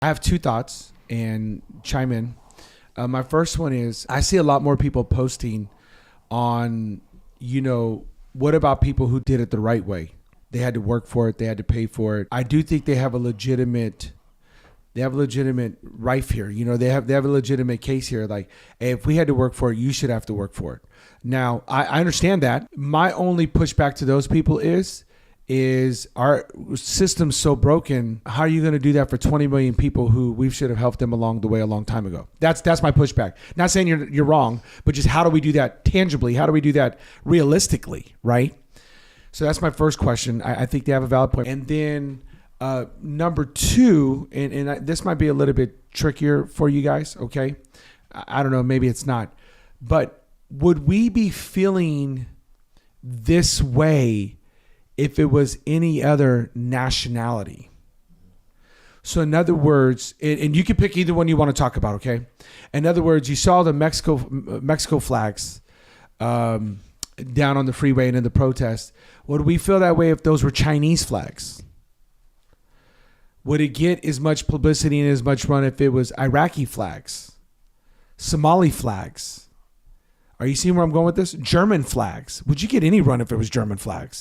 I have two thoughts and chime in. My first one is I see a lot more people posting on, what about people who did it the right way? They had to work for it. They had to pay for it. I do think they have a legitimate rife here. They have a legitimate case here. Like, hey, if we had to work for it, you should have to work for it. Now, I understand that. My only pushback to those people is our system's so broken. How are you going to do that for 20 million people who we should have helped them along the way a long time ago? That's my pushback. Not saying you're wrong, but just how do we do that tangibly? How do we do that realistically, right? So that's my first question. I think they have a valid point. And then number two, and this might be a little bit trickier for you guys, okay? I don't know, maybe it's not. But would we be feeling this way if it was any other nationality? So in other words, and you can pick either one you want to talk about, okay? In other words, you saw the Mexico flags down on the freeway and in the protest. Would we feel that way if those were Chinese flags? Would it get as much publicity and as much run if it was Iraqi flags, Somali flags? Are you seeing where I'm going with this? German flags. Would you get any run if it was German flags?